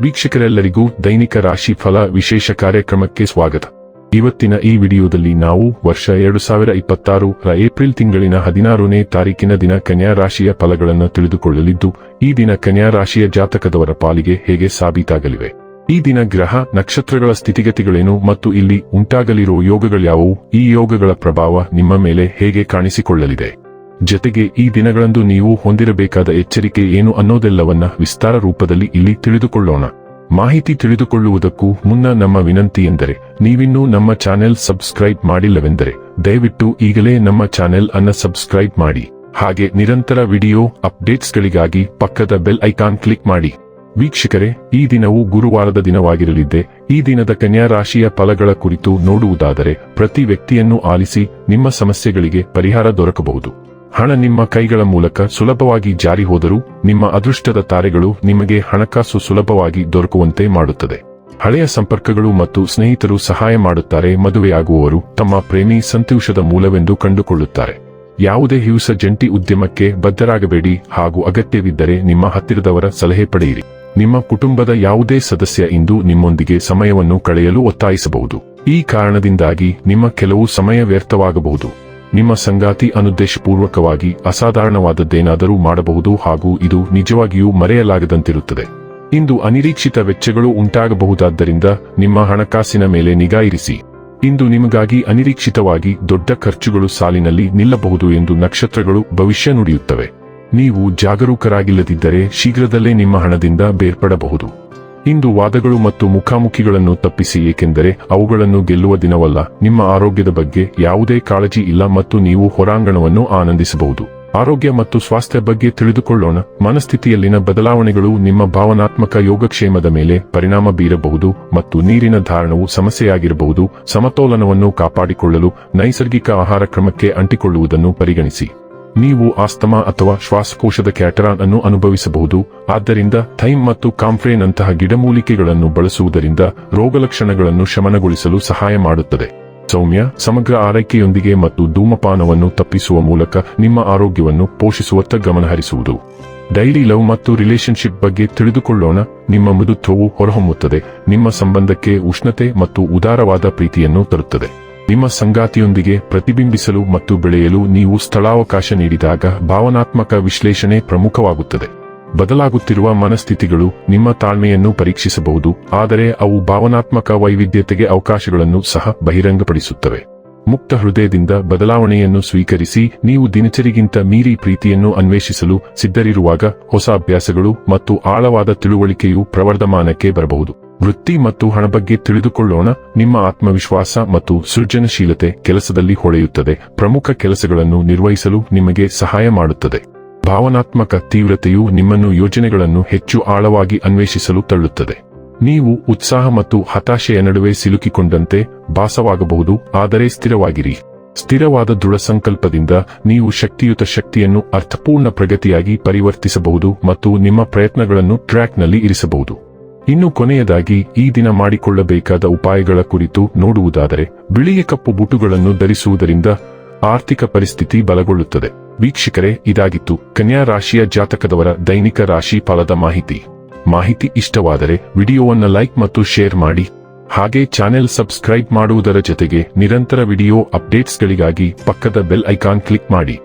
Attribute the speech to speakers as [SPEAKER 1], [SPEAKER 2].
[SPEAKER 1] ವೀಕ್ಷಕರೆಲ್ಲರಿಗೂ ದೈನಿಕ ರಾಶಿ ಫಲ ವಿಶೇಷ ಕಾರ್ಯಕ್ರಮಕ್ಕೆ ಸ್ವಾಗತ. ಇವತ್ತಿನ ಈ ವಿಡಿಯೋದಲ್ಲಿ ನಾವು ವರ್ಷ 2026ರ ಏಪ್ರಿಲ್ ತಿಂಗಳಿನ 16ನೇ ತಾರೀಕಿನ ದಿನ ಕನ್ಯಾ ರಾಶಿಯ ಫಲಗಳನ್ನು ತಿಳಿದುಕೊಳ್ಳಲಿದ್ದು, ಈ ದಿನ ಕನ್ಯಾ ರಾಶಿಯ ಜಾತಕದವರ ಪಾಲಿಗೆ ಹೇಗೆ ಸಾಬೀತಾಗಲಿವೆ, ಈ ದಿನ ಗ್ರಹ ನಕ್ಷತ್ರಗಳ ಸ್ಥಿತಿಗತಿಗಳೇನು ಮತ್ತು ಇಲ್ಲಿ ಉಂಟಾಗಲಿರುವ ಯೋಗಗಳ್ಯಾವುವು, ಈ ಯೋಗಗಳ ಪ್ರಭಾವ ನಿಮ್ಮ ಮೇಲೆ ಹೇಗೆ ಕಾಣಿಸಿಕೊಳ್ಳಲಿದೆ, ಜತೆಗೆ ಈ ದಿನಗಳಂದು ನೀವು ಹೊಂದಿರಬೇಕಾದ ಎಚ್ಚರಿಕೆ ಏನು ಅನ್ನೋದೆಲ್ಲವನ್ನ ವಿಸ್ತಾರ ರೂಪದಲ್ಲಿ ಇಲ್ಲಿ ತಿಳಿದುಕೊಳ್ಳೋಣ. ಮಾಹಿತಿ ತಿಳಿದುಕೊಳ್ಳುವುದಕ್ಕೂ ಮುನ್ನ ನಮ್ಮ ವಿನಂತಿ ಎಂದರೆ, ನೀವಿನ್ನೂ ನಮ್ಮ ಚಾನೆಲ್ ಸಬ್ಸ್ಕ್ರೈಬ್ ಮಾಡಿಲ್ಲವೆಂದರೆ ದಯವಿಟ್ಟು ಈಗಲೇ ನಮ್ಮ ಚಾನೆಲ್ ಅನ್ನು ಸಬ್ಸ್ಕ್ರೈಬ್ ಮಾಡಿ. ಹಾಗೆ ನಿರಂತರ ವಿಡಿಯೋ ಅಪ್ಡೇಟ್ಸ್ಗಳಿಗಾಗಿ ಪಕ್ಕದ ಬೆಲ್ ಐಕಾನ್ ಕ್ಲಿಕ್ ಮಾಡಿ. ವೀಕ್ಷಕರೇ, ಈ ದಿನವು ಗುರುವಾರದ ದಿನವಾಗಿರಲಿದ್ದೆ. ಈ ದಿನದ ಕನ್ಯಾ ರಾಶಿಯ ಫಲಗಳ ಕುರಿತು ನೋಡುವುದಾದರೆ, ಪ್ರತಿ ವ್ಯಕ್ತಿಯನ್ನು ಆಲಿಸಿ ನಿಮ್ಮ ಸಮಸ್ಯೆಗಳಿಗೆ ಪರಿಹಾರ ದೊರಕಬಹುದು. ಹಣ ನಿಮ್ಮ ಕೈಗಳ ಮೂಲಕ ಸುಲಭವಾಗಿ ಜಾರಿ ಹೋದರೂ ನಿಮ್ಮ ಅದೃಷ್ಟದ ತಾರೆಗಳು ನಿಮಗೆ ಹಣಕಾಸು ಸುಲಭವಾಗಿ ದೊರಕುವಂತೆ ಮಾಡುತ್ತದೆ. ಹಳೆಯ ಸಂಪರ್ಕಗಳು ಮತ್ತು ಸ್ನೇಹಿತರು ಸಹಾಯ ಮಾಡುತ್ತಾರೆ. ಮದುವೆಯಾಗುವವರು ತಮ್ಮ ಪ್ರೇಮಿ ಸಂತೋಷದ ಮೂಲವೆಂದು ಕಂಡುಕೊಳ್ಳುತ್ತಾರೆ. ಯಾವುದೇ ಹಿಂಸ ಜಂಟಿ ಉದ್ಯಮಕ್ಕೆ ಬದ್ಧರಾಗಬೇಡಿ ಹಾಗೂ ಅಗತ್ಯವಿದ್ದರೆ ನಿಮ್ಮ ಹತ್ತಿರದವರ ಸಲಹೆ ಪಡೆಯಿರಿ. ನಿಮ್ಮ ಕುಟುಂಬದ ಯಾವುದೇ ಸದಸ್ಯ ಇಂದು ನಿಮ್ಮೊಂದಿಗೆ ಸಮಯವನ್ನು ಕಳೆಯಲು ಒತ್ತಾಯಿಸಬಹುದು. ಈ ಕಾರಣದಿಂದಾಗಿ ನಿಮ್ಮ ಕೆಲವು ಸಮಯ ವ್ಯರ್ಥವಾಗಬಹುದು. ನಿಮ್ಮ ಸಂಗಾತಿ ಅನುದ್ದೇಶಪೂರ್ವಕವಾಗಿ ಅಸಾಧಾರಣವಾದದ್ದೇನಾದರೂ ಮಾಡಬಹುದು ಹಾಗೂ ಇದು ನಿಜವಾಗಿಯೂ ಮರೆಯಲಾಗದಂತಿರುತ್ತದೆ. ಇಂದು ಅನಿರೀಕ್ಷಿತ ವೆಚ್ಚಗಳು ಉಂಟಾಗಬಹುದಾದ್ದರಿಂದ ನಿಮ್ಮ ಹಣಕಾಸಿನ ಮೇಲೆ ನಿಗಾ ಇರಿಸಿ. ಇಂದು ನಿಮಗಾಗಿ ಅನಿರೀಕ್ಷಿತವಾಗಿ ದೊಡ್ಡ ಖರ್ಚುಗಳು ಸಾಲಿನಲ್ಲಿ ನಿಲ್ಲಬಹುದು ಎಂದು ನಕ್ಷತ್ರಗಳು ಭವಿಷ್ಯ ನುಡಿಯುತ್ತವೆ. ನೀವು ಜಾಗರೂಕರಾಗಿಲ್ಲದಿದ್ದರೆ ಶೀಘ್ರದಲ್ಲೇ ನಿಮ್ಮ ಹಣದಿಂದ ಬೇರ್ಪಡಬಹುದು. ಇಂದು ವಾದಗಳು ಮತ್ತು ಮುಖಾಮುಖಿಗಳನ್ನು ತಪ್ಪಿಸಿ, ಏಕೆಂದರೆ ಅವುಗಳನ್ನು ಗೆಲ್ಲುವ ದಿನವಲ್ಲ. ನಿಮ್ಮ ಆರೋಗ್ಯದ ಬಗ್ಗೆ ಯಾವುದೇ ಕಾಳಜಿ ಇಲ್ಲ ಮತ್ತು ನೀವು ಹೊರಾಂಗಣವನ್ನು ಆನಂದಿಸಬಹುದು. ಆರೋಗ್ಯ ಮತ್ತು ಸ್ವಾಸ್ಥ್ಯ ಬಗ್ಗೆ ತಿಳಿದುಕೊಳ್ಳೋಣ. ಮನಸ್ಥಿತಿಯಲ್ಲಿನ ಬದಲಾವಣೆಗಳು ನಿಮ್ಮ ಭಾವನಾತ್ಮಕ ಯೋಗಕ್ಷೇಮದ ಮೇಲೆ ಪರಿಣಾಮ ಬೀರಬಹುದು ಮತ್ತು ನೀರಿನ ಧಾರಣವು ಸಮಸ್ಯೆಯಾಗಿರಬಹುದು. ಸಮತೋಲನವನ್ನು ಕಾಪಾಡಿಕೊಳ್ಳಲು ನೈಸರ್ಗಿಕ ಆಹಾರ ಕ್ರಮಕ್ಕೆ ಅಂಟಿಕೊಳ್ಳುವುದನ್ನು ಪರಿಗಣಿಸಿ. ನೀವು ಆಸ್ತಮಾ ಅಥವಾ ಶ್ವಾಸಕೋಶದ ಕ್ಯಾಟರಾನ್ ಅನ್ನು ಅನುಭವಿಸಬಹುದು. ಆದ್ದರಿಂದ ಥೈಮ್ ಮತ್ತು ಕಾಂಫ್ರೇನಂತಹ ಗಿಡಮೂಲಿಕೆಗಳನ್ನು ಬಳಸುವುದರಿಂದ ರೋಗಲಕ್ಷಣಗಳನ್ನು ಶಮನಗೊಳಿಸಲು ಸಹಾಯ ಮಾಡುತ್ತದೆ. ಸೌಮ್ಯ ಸಮಗ್ರ ಆರೈಕೆಯೊಂದಿಗೆ ಮತ್ತು ಧೂಮಪಾನವನ್ನು ತಪ್ಪಿಸುವ ಮೂಲಕ ನಿಮ್ಮ ಆರೋಗ್ಯವನ್ನು ಪೋಷಿಸುವತ್ತ ಗಮನಹರಿಸುವುದು. ಡೈಲಿ ಲವ್ ಮತ್ತು ರಿಲೇಶನ್ಶಿಪ್ ಬಗ್ಗೆ ತಿಳಿದುಕೊಳ್ಳೋಣ. ನಿಮ್ಮ ಮೃದುತ್ವವು ಹೊರಹೊಮ್ಮುತ್ತದೆ, ನಿಮ್ಮ ಸಂಬಂಧಕ್ಕೆ ಉಷ್ಣತೆ ಮತ್ತು ಉದಾರವಾದ ಪ್ರೀತಿಯನ್ನು ತರುತ್ತದೆ. ನಿಮ್ಮ ಸಂಗಾತಿಯೊಂದಿಗೆ ಪ್ರತಿಬಿಂಬಿಸಲು ಮತ್ತು ಬೆಳೆಯಲು ನೀವು ಸ್ಥಳಾವಕಾಶ ನೀಡಿದಾಗ ಭಾವನಾತ್ಮಕ ವಿಶ್ಲೇಷಣೆ ಪ್ರಮುಖವಾಗುತ್ತದೆ. ಬದಲಾಗುತ್ತಿರುವ ಮನಸ್ಥಿತಿಗಳು ನಿಮ್ಮ ತಾಳ್ಮೆಯನ್ನು ಪರೀಕ್ಷಿಸಬಹುದು, ಆದರೆ ಅವು ಭಾವನಾತ್ಮಕ ವೈವಿಧ್ಯತೆಗೆ ಅವಕಾಶಗಳನ್ನು ಸಹ ಬಹಿರಂಗಪಡಿಸುತ್ತವೆ. ಮುಕ್ತ ಹೃದಯದಿಂದ ಬದಲಾವಣೆಯನ್ನು ಸ್ವೀಕರಿಸಿ. ನೀವು ದಿನಚರಿಗಿಂತ ಮೀರಿ ಪ್ರೀತಿಯನ್ನು ಅನ್ವೇಷಿಸಲು ಸಿದ್ಧರಿರುವಾಗ ಹೊಸ ಅಭ್ಯಾಸಗಳು ಮತ್ತು ಆಳವಾದ ತಿಳುವಳಿಕೆಯು ಪ್ರವರ್ಧಮಾನಕ್ಕೆ ಬರಬಹುದು. ವೃತ್ತಿ ಮತ್ತು ಹಣ ಬಗ್ಗೆ ತಿಳಿದುಕೊಳ್ಳೋಣ. ನಿಮ್ಮ ಆತ್ಮವಿಶ್ವಾಸ ಮತ್ತು ಸೃಜನಶೀಲತೆ ಕೆಲಸದಲ್ಲಿ ಹೊಳೆಯುತ್ತದೆ. ಪ್ರಮುಖ ಕೆಲಸಗಳನ್ನು ನಿರ್ವಹಿಸಲು ನಿಮಗೆ ಸಹಾಯ ಮಾಡುತ್ತದೆ. ಭಾವನಾತ್ಮಕ ತೀವ್ರತೆಯು ನಿಮ್ಮನ್ನು ಯೋಜನೆಗಳನ್ನು ಹೆಚ್ಚು ಆಳವಾಗಿ ಅನ್ವೇಷಿಸಲು ತಳ್ಳುತ್ತದೆ. ನೀವು ಉತ್ಸಾಹ ಮತ್ತು ಹತಾಶೆಯ ನಡುವೆ ಸಿಲುಕಿಕೊಂಡಂತೆ ಭಾಸವಾಗಬಹುದು, ಆದರೆ ಸ್ಥಿರವಾಗಿರಿ. ಸ್ಥಿರವಾದ ದೃಢ ಸಂಕಲ್ಪದಿಂದ ನೀವು ಶಕ್ತಿಯುತ ಶಕ್ತಿಯನ್ನು ಅರ್ಥಪೂರ್ಣ ಪ್ರಗತಿಯಾಗಿ ಪರಿವರ್ತಿಸಬಹುದು ಮತ್ತು ನಿಮ್ಮ ಪ್ರಯತ್ನಗಳನ್ನು ಟ್ರ್ಯಾಕ್ನಲ್ಲಿ ಇರಿಸಬಹುದು. ಇನ್ನು ಕೊನೆಯದಾಗಿ ಈ ದಿನ ಮಾಡಿಕೊಳ್ಳಬೇಕಾದ ಉಪಾಯಗಳ ಕುರಿತು ನೋಡುವುದಾದರೆ, ಬಿಳಿಯ ಕಪ್ಪು ಬೂಟುಗಳನ್ನು ಧರಿಸುವುದರಿಂದ ಆರ್ಥಿಕ ಪರಿಸ್ಥಿತಿ ಬಲಗೊಳ್ಳುತ್ತದೆ. ವೀಕ್ಷಕರೇ, ಇದಾಗಿತ್ತು ಕನ್ಯಾ ರಾಶಿಯ ಜಾತಕದವರ ದೈನಿಕ ರಾಶಿ ಫಲದ ಮಾಹಿತಿ ಇಷ್ಟವಾದರೆ ವಿಡಿಯೋವನ್ನು ಲೈಕ್ ಮತ್ತು ಶೇರ್ ಮಾಡಿ. ಹಾಗೆ ಚಾನೆಲ್ ಸಬ್ಸ್ಕ್ರೈಬ್ ಮಾಡುವುದರ ಜೊತೆಗೆ ನಿರಂತರ ವಿಡಿಯೋ ಅಪ್ಡೇಟ್ಸ್ಗಳಿಗಾಗಿ ಪಕ್ಕದ ಬೆಲ್ ಐಕಾನ್ ಕ್ಲಿಕ್ ಮಾಡಿ.